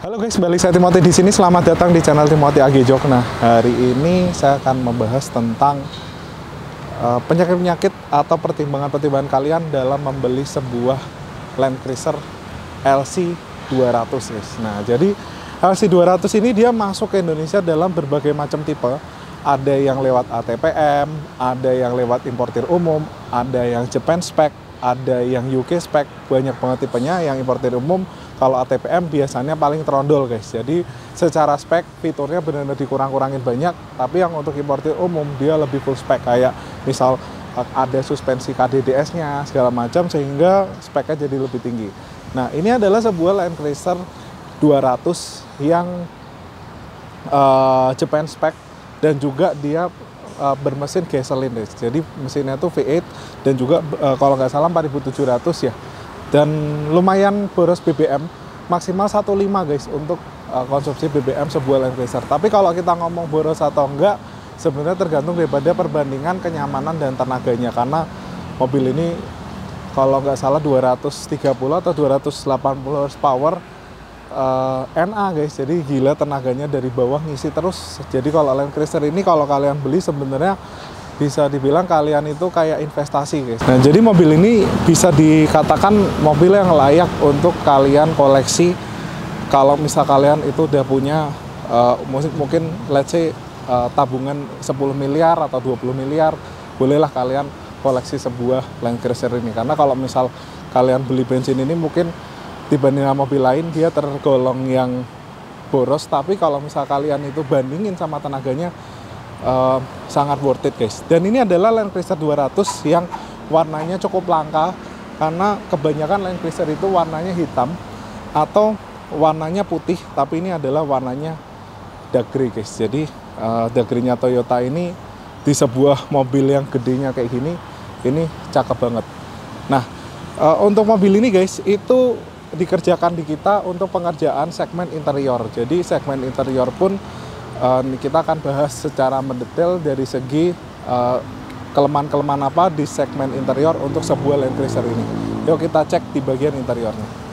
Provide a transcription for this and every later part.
Halo guys, balik saya Timothy di sini. Selamat datang di channel Timothy AG Jok. Nah, hari ini saya akan membahas tentang penyakit-penyakit atau pertimbangan-pertimbangan kalian dalam membeli sebuah Land Cruiser LC200 guys. Nah, jadi LC200 ini dia masuk ke Indonesia dalam berbagai macam tipe. Ada yang lewat ATPM, ada yang lewat importir umum, ada yang Japan spec, ada yang UK spec, banyak banget tipenya. Yang importir umum kalau ATPM biasanya paling terondol guys. Jadi secara spek fiturnya benar-benar dikurang-kurangin banyak. Tapi yang untuk importir umum dia lebih full spek, kayak misal ada suspensi KDDS-nya segala macam sehingga speknya jadi lebih tinggi. Nah, ini adalah sebuah Land Cruiser 200 yang Japan spec dan juga dia bermesin gasoline guys. Jadi mesinnya tuh V8 dan juga kalau nggak salah 4700 ya. Dan lumayan boros BBM, maksimal 1,5 guys untuk konsumsi BBM sebuah Land Cruiser. Tapi kalau kita ngomong boros atau enggak, sebenarnya tergantung daripada perbandingan kenyamanan dan tenaganya. Karena mobil ini kalau nggak salah 230 atau 280 horsepower NA guys. Jadi gila tenaganya dari bawah ngisi terus. Jadi kalau Land Cruiser ini kalau kalian beli sebenarnya bisa dibilang kalian itu kayak investasi guys. Nah, jadi mobil ini bisa dikatakan mobil yang layak untuk kalian koleksi. Kalau misal kalian itu udah punya mungkin let's say tabungan 10 miliar atau 20 miliar, bolehlah kalian koleksi sebuah Land Cruiser ini. Karena kalau misal kalian beli bensin ini mungkin dibandingkan mobil lain dia tergolong yang boros, tapi kalau misal kalian itu bandingin sama tenaganya sangat worth it guys. Dan ini adalah Land Cruiser 200 yang warnanya cukup langka, karena kebanyakan Land Cruiser itu warnanya hitam atau warnanya putih, tapi ini adalah warnanya dark grey guys. Jadi dark grey-nya Toyota ini di sebuah mobil yang gedenya kayak gini, ini cakep banget. Nah, untuk mobil ini guys itu dikerjakan di kita untuk pengerjaan segmen interior. Jadi segmen interior pun kita akan bahas secara mendetail dari segi kelemahan-kelemahan apa di segmen interior untuk sebuah Land Cruiser ini. Yuk kita cek di bagian interiornya.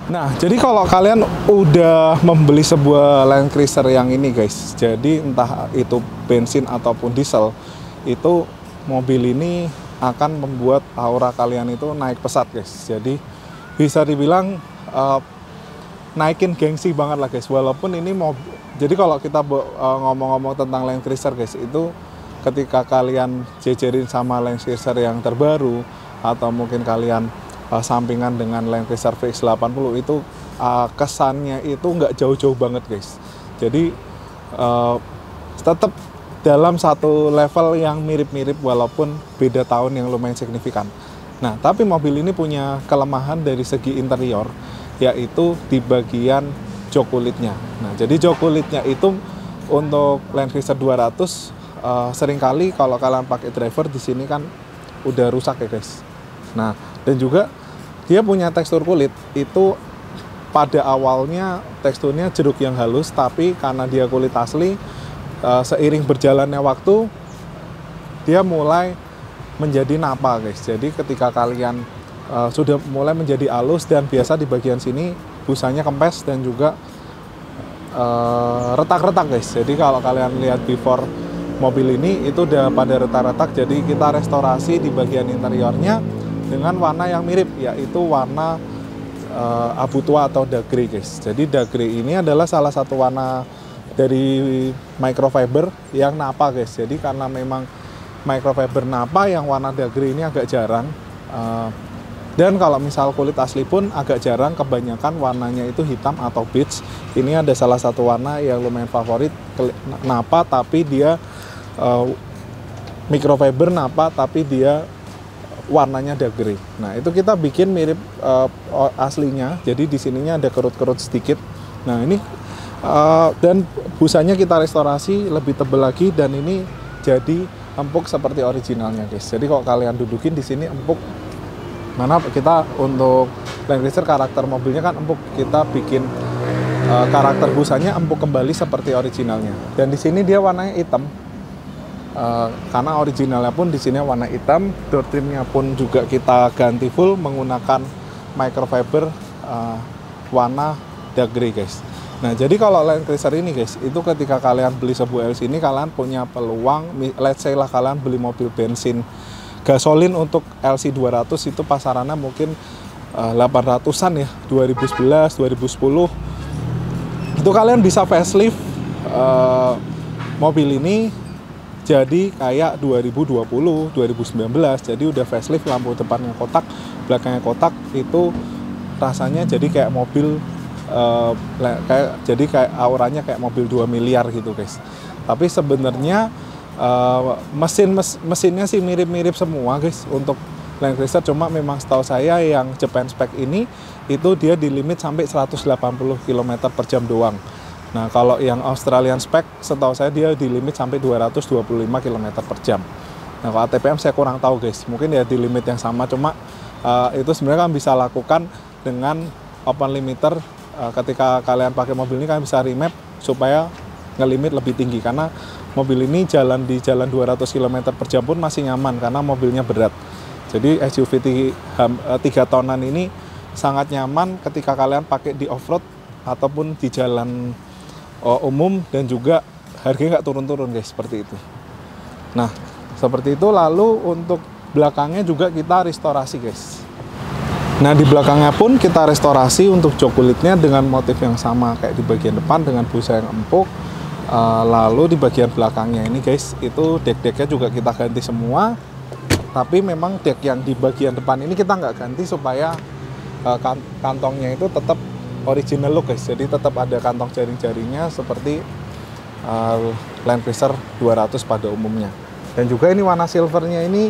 Nah, jadi kalau kalian udah membeli sebuah Land Cruiser yang ini guys, jadi entah itu bensin ataupun diesel, itu mobil ini akan membuat aura kalian itu naik pesat guys. Jadi bisa dibilang naikin gengsi banget lah guys. Walaupun ini jadi kalau kita ngomong-ngomong tentang Land Cruiser guys, itu ketika kalian jejerin sama Land Cruiser yang terbaru atau mungkin kalian sampingan dengan Land Cruiser VX80 itu kesannya itu nggak jauh-jauh banget guys. Jadi tetap dalam satu level yang mirip-mirip walaupun beda tahun yang lumayan signifikan. Nah, tapi mobil ini punya kelemahan dari segi interior, yaitu di bagian jok kulitnya. Nah, jadi jok kulitnya itu untuk Land Cruiser 200 seringkali kalau kalian pakai driver di sini kan udah rusak ya guys. Nah, dan juga dia punya tekstur kulit itu pada awalnya teksturnya jeruk yang halus, tapi karena dia kulit asli, seiring berjalannya waktu dia mulai menjadi napa guys. Jadi ketika kalian sudah mulai menjadi halus dan biasa di bagian sini busanya kempes dan juga retak-retak guys. Jadi kalau kalian lihat before mobil ini itu udah pada retak-retak, jadi kita restorasi di bagian interiornya dengan warna yang mirip, yaitu warna abu tua atau dark grey guys. Jadi dark grey ini adalah salah satu warna dari microfiber yang napa guys. Jadi karena memang microfiber napa yang warna dark grey ini agak jarang, dan kalau misal kulit asli pun agak jarang, kebanyakan warnanya itu hitam atau beige. Ini ada salah satu warna yang lumayan favorit, napa tapi dia microfiber napa tapi dia warnanya dark grey. Nah, itu kita bikin mirip aslinya. Jadi di sininya ada kerut-kerut sedikit. Nah, ini dan busanya kita restorasi lebih tebal lagi dan ini jadi empuk seperti originalnya, guys. Jadi kalau kalian dudukin di sini empuk. Mana kita untuk Land Cruiser karakter mobilnya kan empuk, kita bikin karakter busanya empuk kembali seperti originalnya. Dan di sini dia warnanya hitam, karena originalnya pun di sini warna hitam. Door trimnya pun juga kita ganti full menggunakan microfiber warna dark grey guys. Nah, jadi kalau Land Cruiser ini guys, itu ketika kalian beli sebuah LC ini kalian punya peluang, let's say lah kalian beli mobil bensin gasolin untuk LC 200 itu pasarannya mungkin 800-an ya, 2011, 2010. Itu kalian bisa facelift mobil ini jadi kayak 2020, 2019. Jadi udah facelift, lampu depannya kotak, belakangnya kotak, itu rasanya jadi kayak mobil kayak auranya kayak mobil 2 miliar gitu guys. Tapi sebenarnya mesinnya sih mirip-mirip semua guys untuk Land Cruiser, cuma memang setahu saya yang Japan spec ini itu dia di limit sampai 180 km per jam doang. Nah, kalau yang Australian spec setahu saya dia di limit sampai 225 km per jam. Nah, kalau ATPM saya kurang tahu guys, mungkin ya di limit yang sama, cuma itu sebenarnya kan bisa lakukan dengan open limiter. Ketika kalian pakai mobil ini kalian bisa remap supaya ngelimit lebih tinggi, karena mobil ini jalan di jalan 200 km per jam pun masih nyaman karena mobilnya berat. Jadi SUV 3 tonan ini sangat nyaman ketika kalian pakai di off-road ataupun di jalan umum, dan juga harganya nggak turun-turun guys, seperti itu. Nah, seperti itu. Lalu untuk belakangnya juga kita restorasi guys. Nah, di belakangnya pun kita restorasi untuk jok kulitnya dengan motif yang sama kayak di bagian depan dengan busa yang empuk. Lalu di bagian belakangnya ini guys, itu dek-deknya juga kita ganti semua. Tapi memang dek yang di bagian depan ini kita nggak ganti supaya kantongnya itu tetap original look guys. Jadi tetap ada kantong jaring-jaringnya seperti Land Cruiser 200 pada umumnya. Dan juga ini warna silvernya ini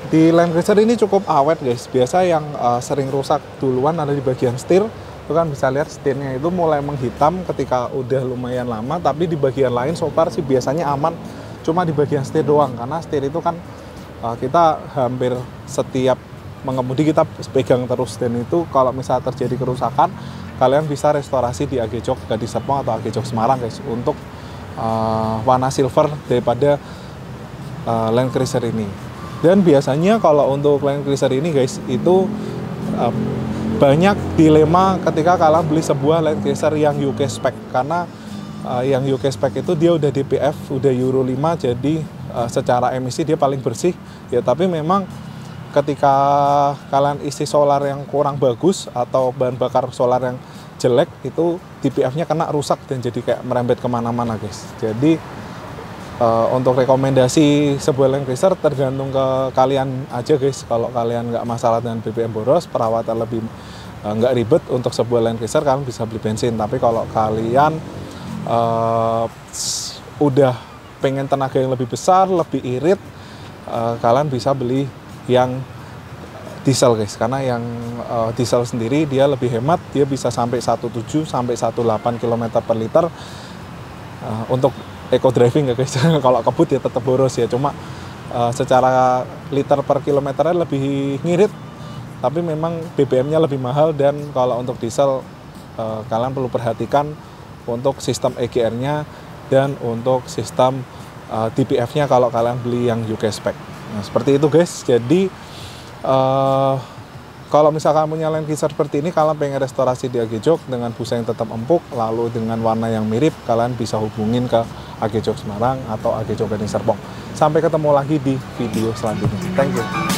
di Land Cruiser ini cukup awet guys. Biasa yang sering rusak duluan ada di bagian setir. Itu kan bisa lihat setirnya itu mulai menghitam ketika udah lumayan lama, tapi di bagian lain so far sih biasanya aman, cuma di bagian setir doang, karena setir itu kan kita hampir setiap mengemudi kita pegang terus, dan itu kalau misalnya terjadi kerusakan kalian bisa restorasi di AG Jok Gading Serpong atau AG Jok Semarang guys untuk warna silver daripada Land Cruiser ini. Dan biasanya kalau untuk Land Cruiser ini guys itu banyak dilema ketika kalian beli sebuah Land Cruiser yang UK spec, karena yang UK spec itu dia udah DPF, udah Euro 5, jadi secara emisi dia paling bersih ya. Tapi memang ketika kalian isi solar yang kurang bagus atau bahan bakar solar yang jelek, itu DPF-nya kena rusak dan jadi kayak merembet kemana-mana guys. Jadi untuk rekomendasi sebuah Land Cruiser tergantung ke kalian aja guys. Kalau kalian nggak masalah dengan BBM boros, perawatan lebih nggak ribet, untuk sebuah Land Cruiser kalian bisa beli bensin. Tapi kalau kalian udah pengen tenaga yang lebih besar, lebih irit, kalian bisa beli yang diesel guys, karena yang diesel sendiri dia lebih hemat, dia bisa sampai 17 sampai 18 km per liter untuk eco driving ya guys. Kalau kebut ya tetap boros ya, cuma secara liter per kilometernya lebih ngirit, tapi memang BBM-nya lebih mahal. Dan kalau untuk diesel kalian perlu perhatikan untuk sistem EGR-nya dan untuk sistem DPF-nya kalau kalian beli yang UK spec. Nah, seperti itu guys. Jadi kalau misalkan punya Landcruiser seperti ini, kalian pengen restorasi di AG Jok dengan busa yang tetap empuk, lalu dengan warna yang mirip, kalian bisa hubungin ke AG Jok Semarang atau AG Jok Gading Serpong. Sampai ketemu lagi di video selanjutnya. Thank you.